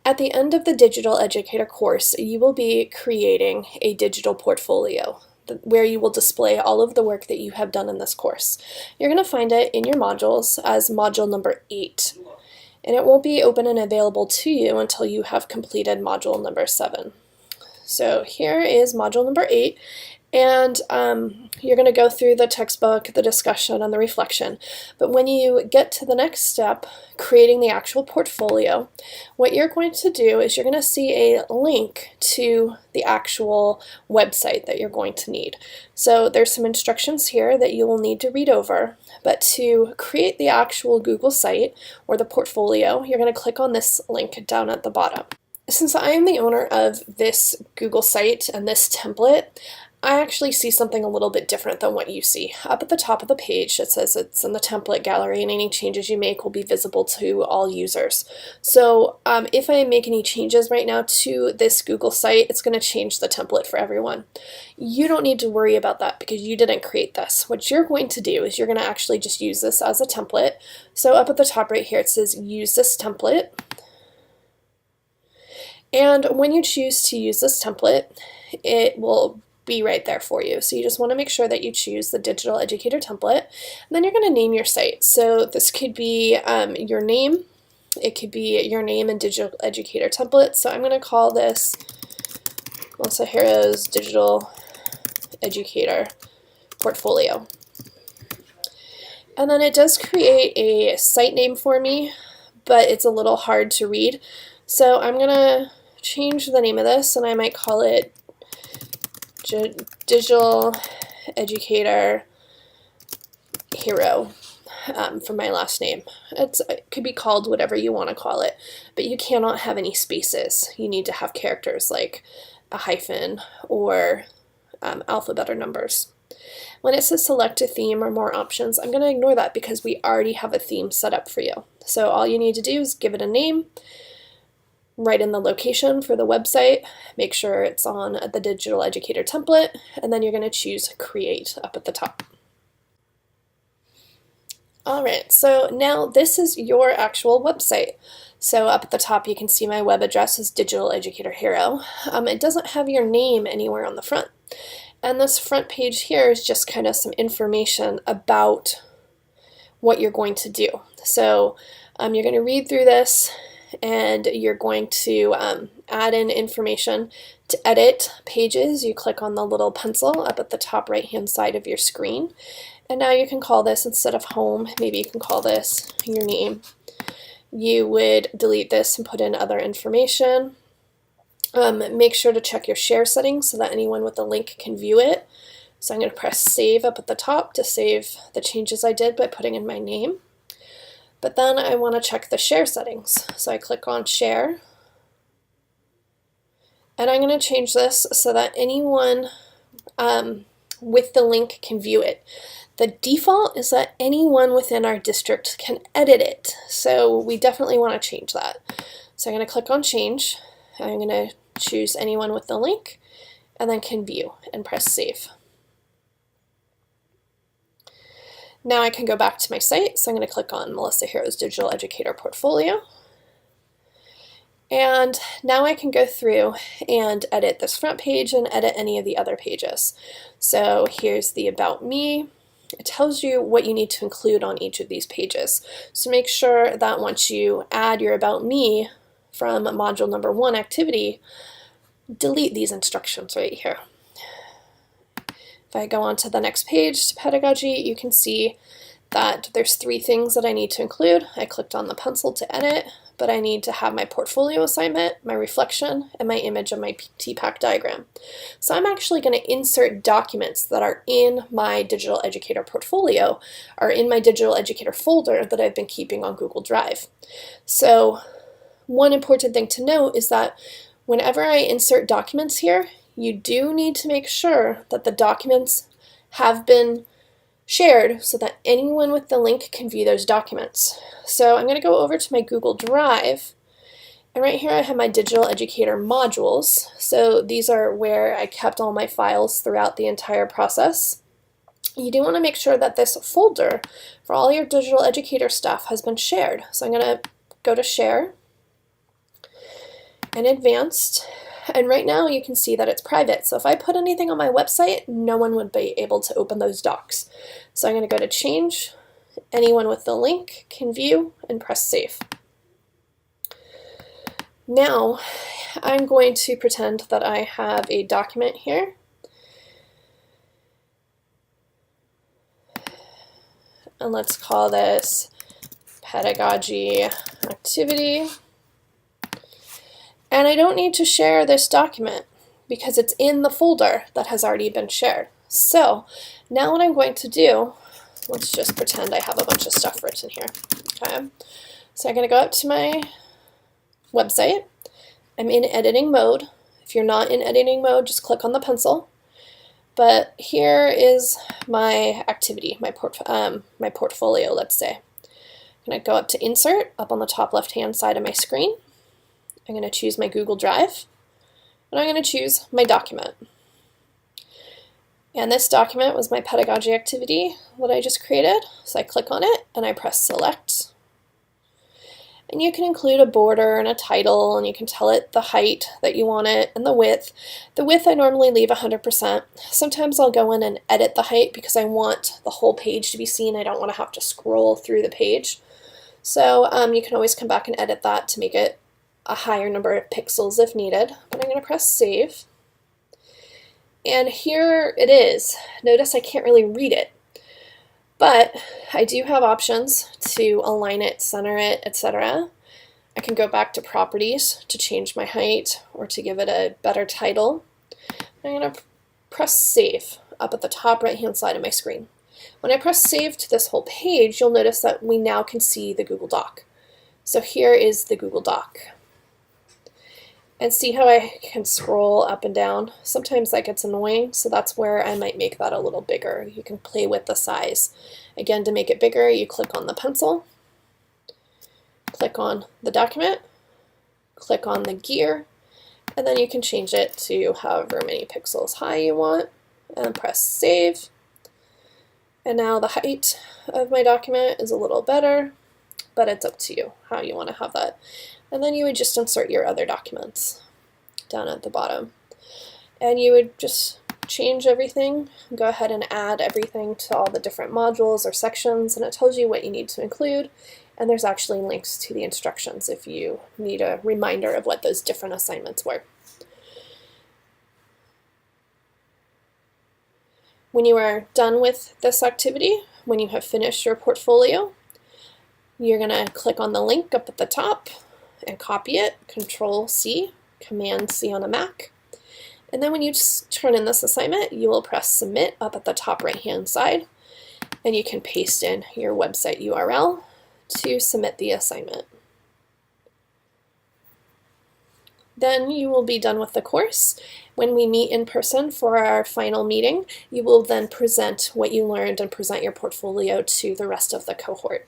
At the end of the Digital Educator course, you will be creating a digital portfolio where you will display all of the work that you have done in this course. You're going to find it in your modules as module number 8, and it won't be open and available to you until you have completed module number 7. So here is module number 8, and you're going to go through the textbook, the discussion, and the reflection. But when you get to the next step, creating the actual portfolio, what you're going to do is you're going to see a link to the actual website that you're going to need. So there's some instructions here that you will need to read over, but to create the actual Google site or the portfolio, you're going to click on this link down at the bottom. Since I am the owner of this Google site and this template, I actually see something a little bit different than what you see. Up at the top of the page, it says it's in the template gallery and any changes you make will be visible to all users. So if I make any changes right now to this Google site, it's going to change the template for everyone. You don't need to worry about that because you didn't create this. What you're going to do is you're going to actually just use this as a template. So up at the top right here, it says use this template. And when you choose to use this template, it will be right there for you. So you just want to make sure that you choose the Digital Educator template, and then you're going to name your site. So this could be your name. It could be your name and Digital Educator template. So I'm going to call this Melissa Harrow's Digital Educator Portfolio. And then it does create a site name for me, but it's a little hard to read. So I'm going to change the name of this, and I might call it Digital Educator Hero for my last name. It could be called whatever you want to call it, but you cannot have any spaces. You need to have characters like a hyphen or alphabet or numbers. When it says select a theme or more options, I'm going to ignore that because we already have a theme set up for you. So all you need to do is give it a name, write in the location for the website, make sure it's on the Digital Educator template, and then you're going to choose Create up at the top. Alright, so now this is your actual website. So up at the top you can see my web address is Digital Educator Hero. It doesn't have your name anywhere on the front. And this front page here is just kind of some information about what you're going to do. So you're going to read through this, and you're going to add in information. To edit pages, you click on the little pencil up at the top right hand side of your screen, and now you can call this, instead of home, maybe you can call this your name. You would delete this and put in other information. Make sure to check your share settings so that anyone with the link can view it. So I'm going to press save up at the top to save the changes I did by putting in my name. But then I want to check the share settings. So I click on share, and I'm going to change this so that anyone with the link can view it. The default is that anyone within our district can edit it, so we definitely want to change that. So I'm going to click on change. I'm going to choose anyone with the link, and then can view, and press save. Now I can go back to my site, so I'm going to click on Melissa Harrow's Digital Educator Portfolio. And now I can go through and edit this front page and edit any of the other pages. So here's the About Me. It tells you what you need to include on each of these pages. So make sure that once you add your About Me from module number 1 activity, delete these instructions right here. If I go on to the next page, to pedagogy, you can see that there's 3 things that I need to include. I clicked on the pencil to edit, but I need to have my portfolio assignment, my reflection, and my image of my TPAC diagram. So I'm actually going to insert documents that are in my Digital Educator portfolio, or in my Digital Educator folder that I've been keeping on Google Drive. So one important thing to note is that whenever I insert documents here, you do need to make sure that the documents have been shared so that anyone with the link can view those documents. So I'm going to go over to my Google Drive, and right here I have my Digital Educator modules. So these are where I kept all my files throughout the entire process. You do want to make sure that this folder for all your Digital Educator stuff has been shared. So I'm going to go to share, and advanced. And right now you can see that it's private. So if I put anything on my website, no one would be able to open those docs. So I'm going to go to change. Anyone with the link can view and press save. Now I'm going to pretend that I have a document here. And let's call this pedagogy activity. And I don't need to share this document because it's in the folder that has already been shared. So now what I'm going to do, let's just pretend I have a bunch of stuff written here. Okay. So I'm going to go up to my website. I'm in editing mode. If you're not in editing mode, just click on the pencil. But here is my activity, my portfolio, let's say. I'm going to go up to Insert, up on the top left-hand side of my screen. I'm going to choose my Google Drive, and I'm going to choose my document. And this document was my pedagogy activity that I just created. So I click on it, and I press Select. And you can include a border and a title, and you can tell it the height that you want it and the width. The width I normally leave 100%. Sometimes I'll go in and edit the height because I want the whole page to be seen. I don't want to have to scroll through the page. So you can always come back and edit that to make it a higher number of pixels if needed. But I'm going to press save. And here it is. Notice I can't really read it. But I do have options to align it, center it, etc. I can go back to properties to change my height or to give it a better title. I'm going to press save up at the top right hand side of my screen. When I press save to this whole page, you'll notice that we now can see the Google Doc. So here is the Google Doc. And see how I can scroll up and down? Sometimes that gets annoying, so that's where I might make that a little bigger. You can play with the size. Again, to make it bigger, you click on the pencil, click on the document, click on the gear, and then you can change it to however many pixels high you want, and press save. And now the height of my document is a little better, but it's up to you how you want to have that. And then you would just insert your other documents down at the bottom. And you would just change everything, go ahead and add everything to all the different modules or sections, and it tells you what you need to include. And there's actually links to the instructions if you need a reminder of what those different assignments were. When you are done with this activity, when you have finished your portfolio, you're going to click on the link up at the top and copy it, Control-C, Command-C on a Mac. And then when you turn in this assignment, you will press Submit up at the top right-hand side, and you can paste in your website URL to submit the assignment. Then you will be done with the course. When we meet in person for our final meeting, you will then present what you learned and present your portfolio to the rest of the cohort.